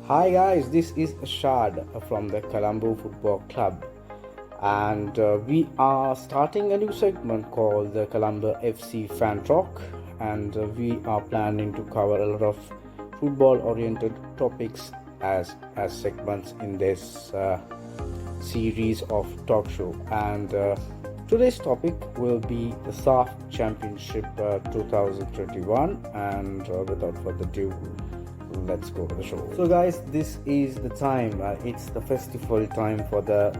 Hi guys, this is Ashad from the Colombo Football Club, and we are starting a new segment called the Colombo FC Fan Talk, and we are planning to cover a lot of football-oriented topics as segments in this series of talk show. And today's topic will be the SAF Championship 2021, and without further ado, let's go to the show. So guys, this is the time, it's the festival time for the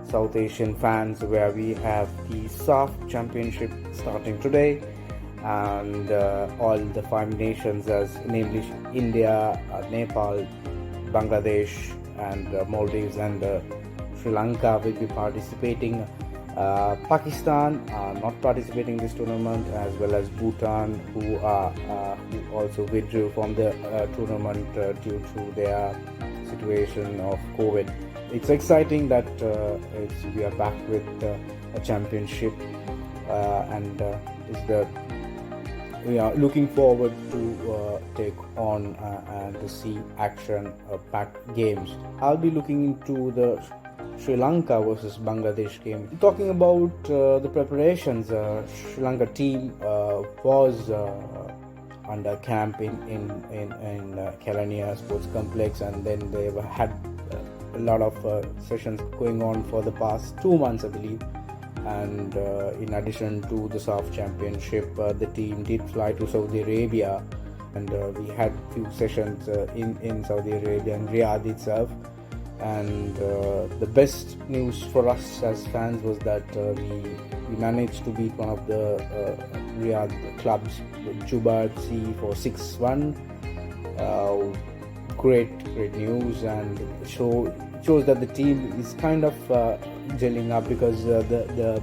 South Asian fans, where we have the SAF Championship starting today, and all the five nations, as namely India, Nepal, Bangladesh, and Maldives, and Sri Lanka will be participating. Pakistan are not participating in this tournament, as well as Bhutan, who also withdrew from the tournament due to their situation of COVID. It's exciting that we are back with a championship, and we are looking forward to take on and to see action-packed games. I'll be looking into the Sri Lanka versus Bangladesh game. Talking about the preparations, Sri Lanka team was under camp in Kelaniya Sports Complex, and then they had a lot of sessions going on for the past 2 months, I believe. And in addition to the SAF Championship, the team did fly to Saudi Arabia, and we had few sessions in Saudi Arabia and Riyadh itself. And the best news for us as fans was that we managed to beat one of the Riyadh clubs, Juba FC, for 6-1. Great news, and shows that the team is kind of gelling up, because the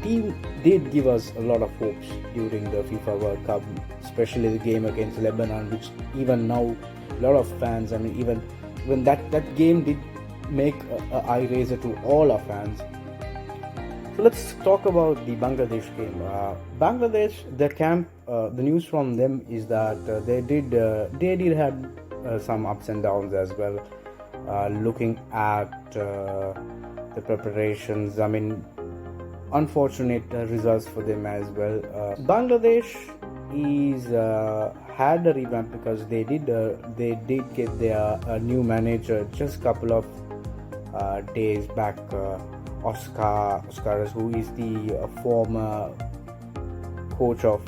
team did give us a lot of hopes during the FIFA World Cup, especially the game against Lebanon, which even now a lot of fans, I mean, even that game did make an eye raiser to all our fans. So let's talk about the Bangladesh game. Bangladesh, the camp, the news from them is that they did had some ups and downs as well. Looking at the preparations, I mean, unfortunate results for them as well. Bangladesh is had a revamp, because they did get their new manager just couple of days back, Oscar, who is the former coach of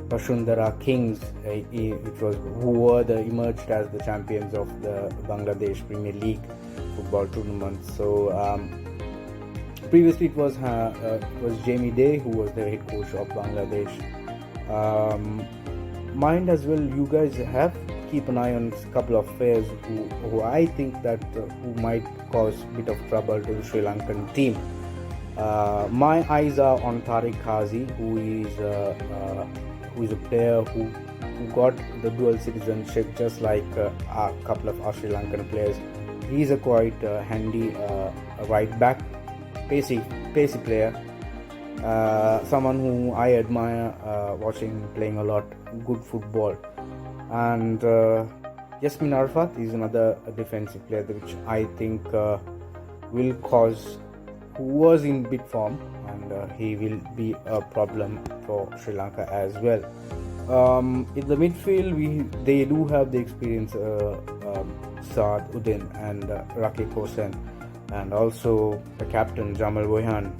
Bashundhara Kings, who emerged as the champions of the Bangladesh Premier League football tournament. So previously it was Jamie Day who was the head coach of Bangladesh. Mind as well, you guys have keep an eye on a couple of players who I think that who might cause a bit of trouble to the Sri Lankan team. My eyes are on Tariq Kazi, who is a player who got the dual citizenship, just like a couple of our Sri Lankan players. He's a quite handy right back, pacey player. Someone who I admire watching playing a lot good football. And Yasmin Arafat is another defensive player which I think will cause, who was in big form, and he will be a problem for Sri Lanka as well. In the midfield, they do have the experience, Saad Uddin and Rakib Hossain, and also the captain Jamal Boyan.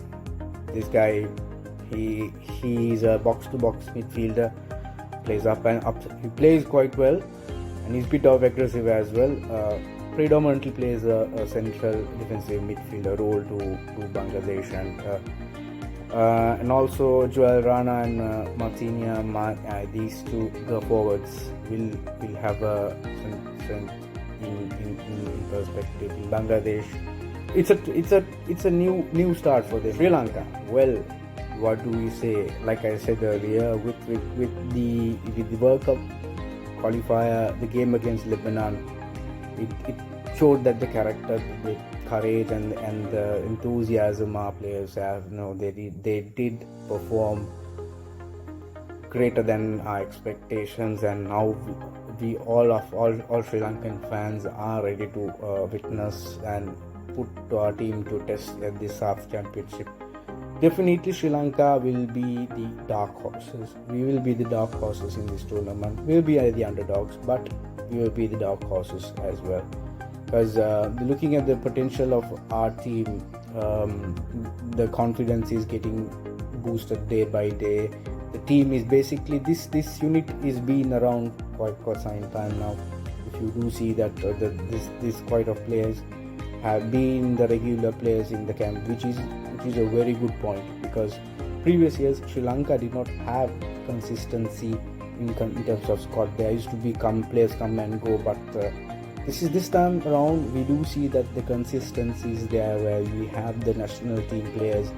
This guy, he's a box-to-box midfielder, plays up and up. He plays quite well, and he's a bit of aggressive as well. Predominantly plays a central defensive midfielder role to Bangladesh, and also Joel Rana and Martinia, these two forwards will have a strength in perspective. In Bangladesh, it's a new start for the Sri Lanka. Well, what do we say? Like I said earlier, with the World Cup qualifier, the game against Lebanon, it showed that the character, the courage, and the enthusiasm our players have. They did perform greater than our expectations, and now we all Sri Lankan fans are ready to witness and put our team to test at the SAF Championship. Definitely, Sri Lanka will be the dark horses. We will be the dark horses in this tournament. We'll be the underdogs, but we will be the dark horses as well. Because looking at the potential of our team, the confidence is getting boosted day by day. The team is basically this unit is been around quite some time now. If you do see that this quite of players have been the regular players in the camp, which is a very good point, because previous years Sri Lanka did not have consistency in terms of squad. There used to be players come and go, but this time around we do see that the consistency is there, where we have the national team players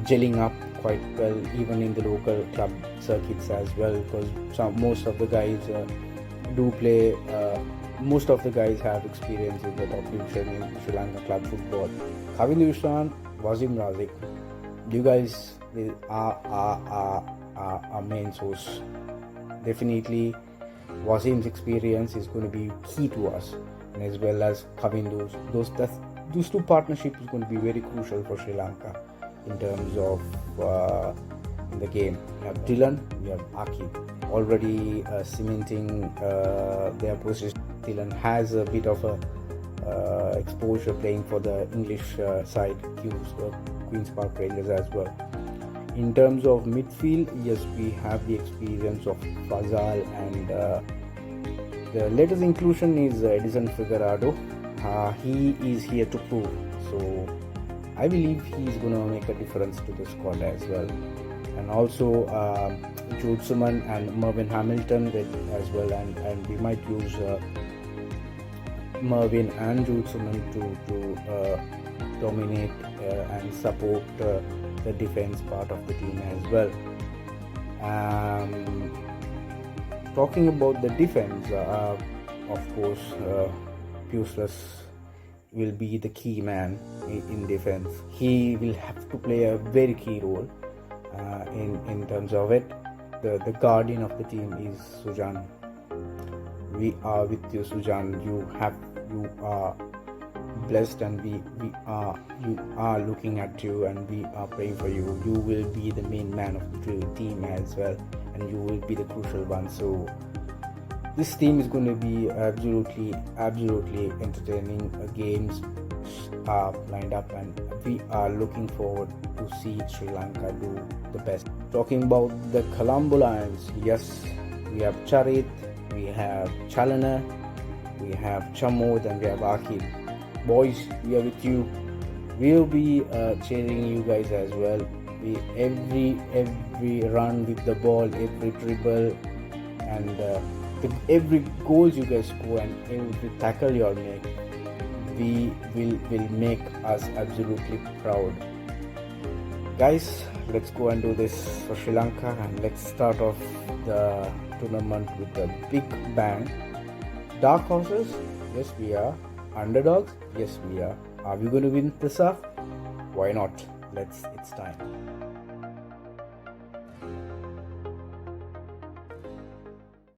gelling up quite well, even in the local club circuits as well, because most of the guys do play. Most of the guys have experience in the top division in Sri Lanka club football. Kavindu Vishwan, Wasim Razik, you guys are main source. Definitely, Wasim's experience is going to be key to us, and as well as Kavindu's. Those two partnerships is going to be very crucial for Sri Lanka in terms of the game. We have Dylan, we have Akib, already cementing their position. Dylan has a bit of a exposure playing for the English side, Queen's Park Rangers as well. In terms of midfield, yes, we have the experience of Fazal, and the latest inclusion is Edison Figueroa. He is here to prove, so I believe he is going to make a difference to the squad as well. And also Jude Suman and Mervyn Hamilton as well, and we might use Mervyn and Jude Suman to dominate and support the defense part of the team as well. Talking about the defense, of course, Puceless will be the key man in defense. He will have to play a very key role in terms of it. The guardian of the team is Sujan. We are with you, Sujan. You are blessed, and we are looking at you, and we are praying for you. You will be the main man of the team as well, and you will be the crucial one. So this team is going to be absolutely entertaining. Games are lined up, and we are looking forward to see Sri Lanka do the best. Talking about the Colombo Lions, yes, we have Charit, we have Chalana, we have Chamod, and we have Akib. Boys, we are with you. We'll be cheering you guys as well. Every run with the ball, every dribble, and every goal you guys score, and every tackle you'll make, will make us absolutely proud. Guys, let's go and do this for Sri Lanka, and let's start off the tournament with a big bang. Dark horses? Yes, we are. Underdogs? Yes, we are. Are we going to win this up? Why not? It's time.